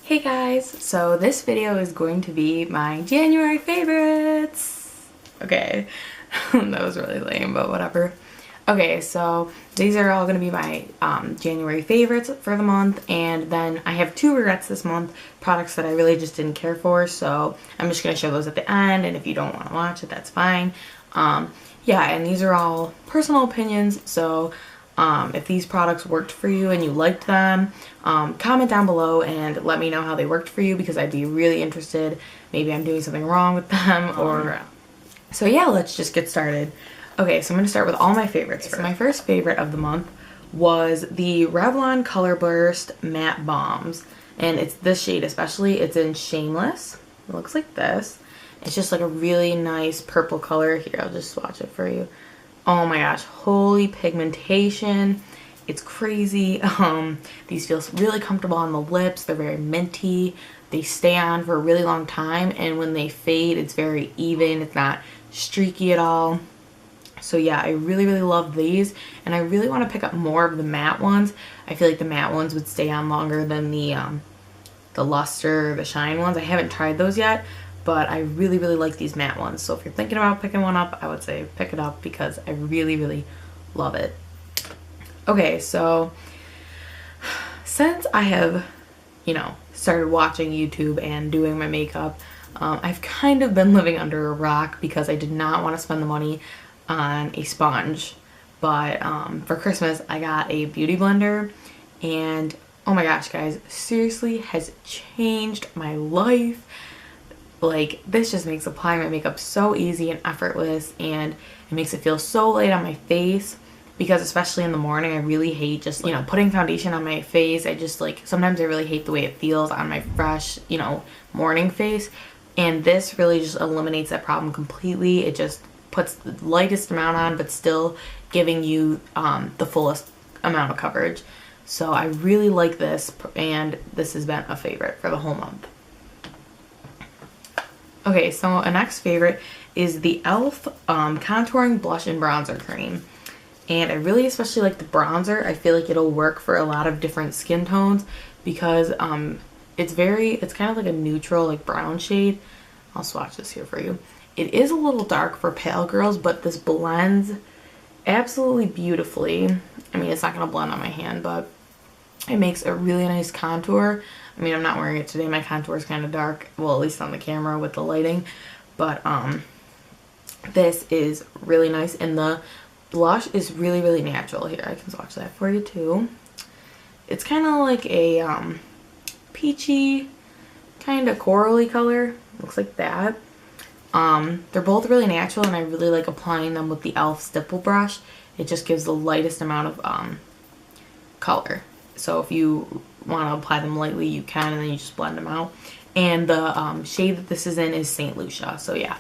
Hey guys, so this video is going to be my January favorites. Okay, that was really lame, but whatever. Okay, so these are all going to be my January favorites for the month, and then I have two regrets this month, products that I really just didn't care for, so I'm just going to show those at the end, and if you don't want to watch it, that's fine. Yeah, and these are all personal opinions, so if these products worked for you and you liked them, comment down below and let me know how they worked for you, because I'd be really interested. Maybe I'm doing something wrong with them, or... So yeah, let's just get started. Okay, so I'm going to start with all my favorites first. So my first favorite of the month was the Revlon Color Burst Matte Bombs. And it's this shade especially. It's in Shameless. It looks like this. It's just like a really nice purple color. Here, I'll just swatch it for you. Oh my gosh, holy pigmentation. It's crazy. These feel really comfortable on the lips. They're very minty. They stay on for a really long time, and when they fade, it's very even. It's not streaky at all. So yeah, I really love these, and I really want to pick up more of the matte ones. I feel like the matte ones would stay on longer than the luster, the shine ones. I haven't tried those yet, but I really like these matte ones. So if you're thinking about picking one up, I would say pick it up because I really love it. Okay, so since I have, started watching YouTube and doing my makeup, I've kind of been living under a rock because I did not want to spend the money on a sponge. But for Christmas, I got a beauty blender, and oh my gosh, guys, seriously has changed my life. Like, this just makes applying my makeup so easy and effortless, and it makes it feel so light on my face, because especially in the morning, I really hate just, putting foundation on my face. I just, sometimes I really hate the way it feels on my fresh, morning face, and this really just eliminates that problem completely. It just puts the lightest amount on, but still giving you the fullest amount of coverage. So I really like this, and this has been a favorite for the whole month. Okay, so a next favorite is the e.l.f. Contouring Blush and Bronzer Cream. And I really especially like the bronzer. I feel like it'll work for a lot of different skin tones because it's kind of like a neutral, like brown shade. I'll swatch this here for you. It is a little dark for pale girls, but this blends absolutely beautifully. I mean, it's not going to blend on my hand, but it makes a really nice contour. I mean, I'm not wearing it today. My contour is kind of dark. Well, at least on the camera with the lighting. But this is really nice. And the blush is really natural. Here, I can swatch that for you too. It's kind of like a peachy, kind of corally color. Looks like that. They're both really natural, and I really like applying them with the e.l.f. stipple brush. It just gives the lightest amount of color. So if you want to apply them lightly, you can, and then you just blend them out. And the shade that this is in is St. Lucia. So yeah.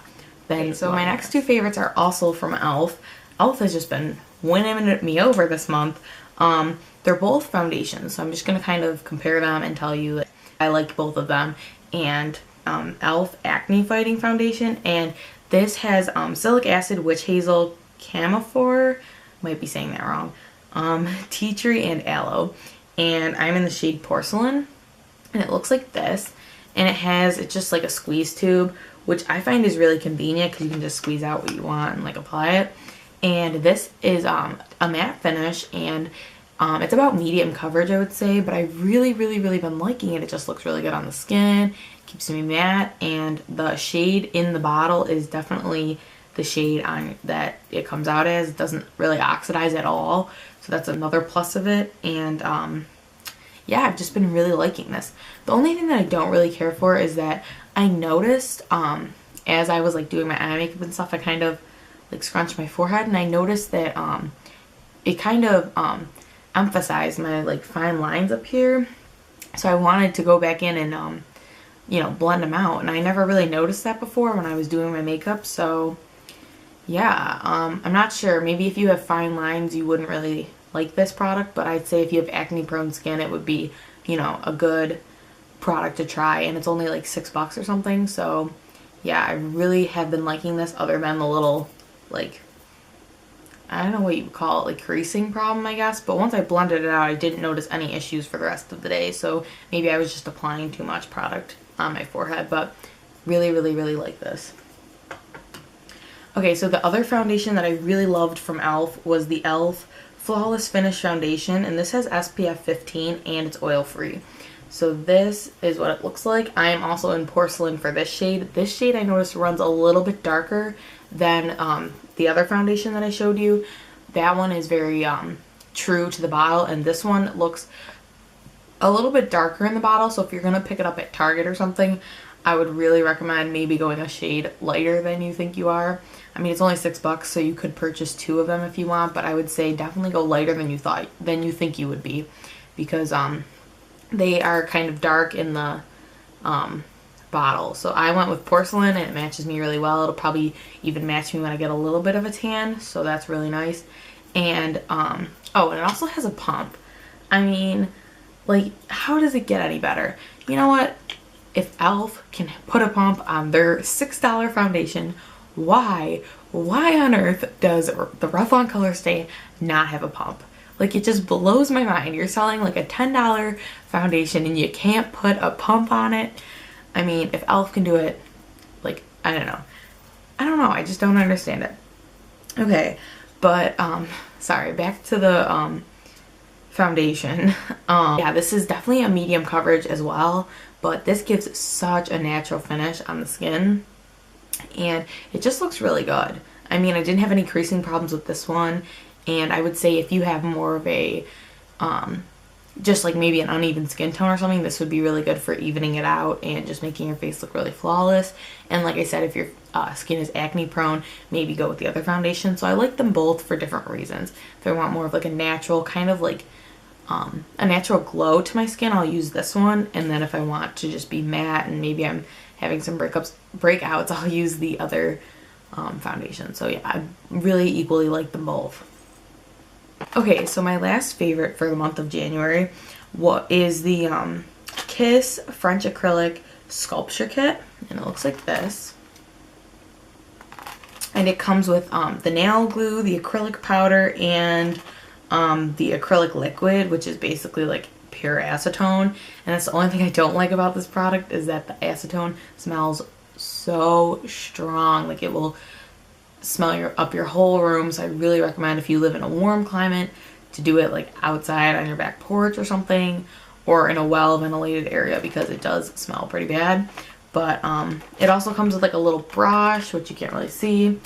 Then so my next two favorites are also from e.l.f. e.l.f. has just been winning me over this month. They're both foundations, so I'm just gonna kind of compare them and tell you that I like both of them. And e.l.f. Acne Fighting Foundation, and this has Silic Acid, Witch Hazel, Camphor, might be saying that wrong, Tea Tree, and Aloe. And I'm in the shade Porcelain, and it looks like this, and it's just like a squeeze tube, which I find is really convenient because you can just squeeze out what you want and apply it. And this is a matte finish, and it's about medium coverage, I would say, but I've really been liking it. It just looks really good on the skin, keeps me matte, and the shade in the bottle is definitely the shade that it comes out as. It doesn't really oxidize at all, so that's another plus of it. And yeah, I've just been really liking this. The only thing that I don't really care for is that I noticed as I was doing my eye makeup and stuff, I kind of scrunched my forehead, and I noticed that it kind of emphasized my fine lines up here. So I wanted to go back in and blend them out, and I never really noticed that before when I was doing my makeup. So yeah, I'm not sure. Maybe if you have fine lines, you wouldn't really like this product, but I'd say if you have acne prone skin, it would be, a good product to try. And it's only like $6 or something. So yeah, I really have been liking this, other than the little I don't know what you would call it, like creasing problem, I guess. But once I blended it out, I didn't notice any issues for the rest of the day. So maybe I was just applying too much product on my forehead, but really, really, really like this. Okay, so the other foundation that I really loved from e.l.f. was the e.l.f. Flawless Finish Foundation, and this has SPF 15 and it's oil free. So this is what it looks like. I am also in porcelain for this shade. This shade I noticed runs a little bit darker than the other foundation that I showed you. That one is very true to the bottle, and this one looks a little bit darker in the bottle. So if you're gonna pick it up at Target or something, I would really recommend maybe going a shade lighter than you think you are. I mean, it's only $6, so you could purchase 2 of them if you want, but I would say definitely go lighter than you think you would be, because they are kind of dark in the bottle. So I went with porcelain and it matches me really well. It'll probably even match me when I get a little bit of a tan, so that's really nice. And oh, and it also has a pump. I mean, like, how does it get any better? You know what? If e.l.f. can put a pump on their $6 foundation, why on earth does the Revlon Color Stay not have a pump? Like, it just blows my mind. You're selling like a $10 foundation and you can't put a pump on it. I mean, if e.l.f. can do it, like, I don't know. I just don't understand it. Okay, but sorry, back to the foundation. Yeah, this is definitely a medium coverage as well, but this gives such a natural finish on the skin, and it just looks really good. I mean, I didn't have any creasing problems with this one, and I would say if you have more of a just like maybe an uneven skin tone or something, this would be really good for evening it out and just making your face look really flawless. And like I said, if your skin is acne prone, maybe go with the other foundation. So I like them both for different reasons. If I want more of like a natural kind of like a natural glow to my skin, I'll use this one. And then if I want to just be matte and maybe I'm having some breakouts, I'll use the other foundation. So yeah, I really equally like them both. Okay, so my last favorite for the month of January is the Kiss French Acrylic Sculpture Kit, and it looks like this. And it comes with the nail glue, the acrylic powder, and the acrylic liquid, which is basically like pure acetone. And that's the only thing I don't like about this product, is that the acetone smells so strong. Like, it will smell up your whole room. So I really recommend, if you live in a warm climate, to do it like outside on your back porch or something, or in a well ventilated area, because it does smell pretty bad. But it also comes with like a little brush, which you can't really see.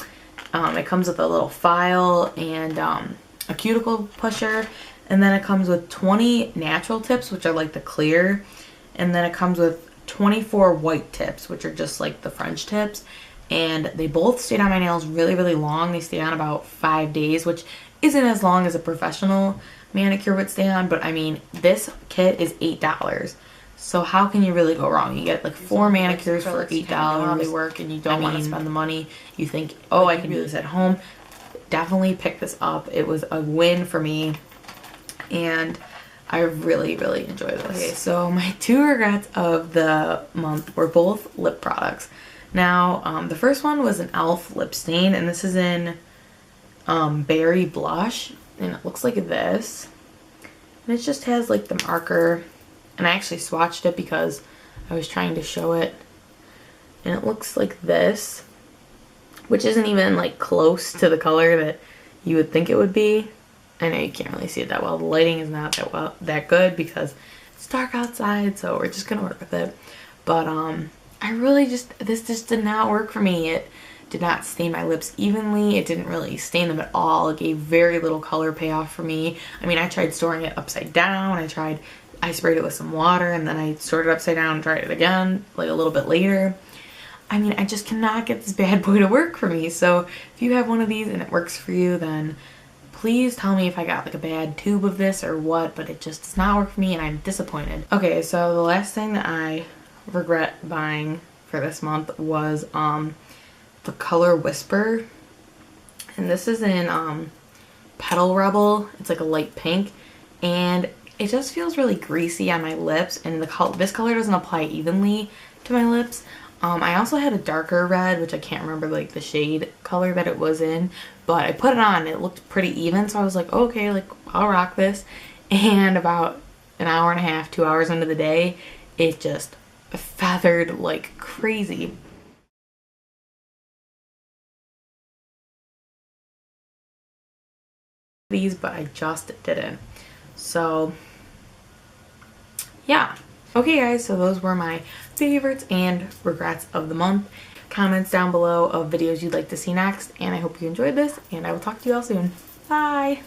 It comes with a little file and a cuticle pusher, and then it comes with 20 natural tips, which are like the clear, and then it comes with 24 white tips, which are just like the French tips. And they both stayed on my nails really, really long. They stay on about 5 days, which isn't as long as a professional manicure would stay on. But I mean, this kit is $8. So how can you really go wrong? You get like 4 manicures for $8. They work, and you don't want to spend the money. You think, oh, I can do this at home. Definitely pick this up. It was a win for me, and I really, really enjoy this. Okay, so my 2 regrets of the month were both lip products. Now, the first one was an e.l.f. lip stain, and this is in Berry Blush, and it looks like this. And it just has like the marker, and I actually swatched it because I was trying to show it. And it looks like this, which isn't even like close to the color that you would think it would be. I know you can't really see it that well. The lighting is not that good because it's dark outside, so we're just gonna work with it. But I really this just did not work for me. It did not stain my lips evenly. It didn't really stain them at all. It gave very little color payoff for me. I mean, I tried storing it upside down. I sprayed it with some water, and then I stored it upside down and tried it again like a little bit later. I mean, I just cannot get this bad boy to work for me. So if you have one of these and it works for you, then please tell me if I got like a bad tube of this or what, but it just does not work for me, and I'm disappointed. Okay, so the last thing that I regret buying for this month was the color Whisper, and this is in Petal Rebel. It's like a light pink, and it just feels really greasy on my lips, and this color doesn't apply evenly to my lips. I also had a darker red, which I can't remember like the shade color that it was in, but I put it on, it looked pretty even, so I was like, okay, like I'll rock this. And about an hour and a half, 2 hours into the day, it just feathered like crazy. These, but I just didn't. So yeah. Okay guys, so those were my favorites and regrets of the month. Comments down below of videos you'd like to see next, and I hope you enjoyed this, and I will talk to you all soon. Bye!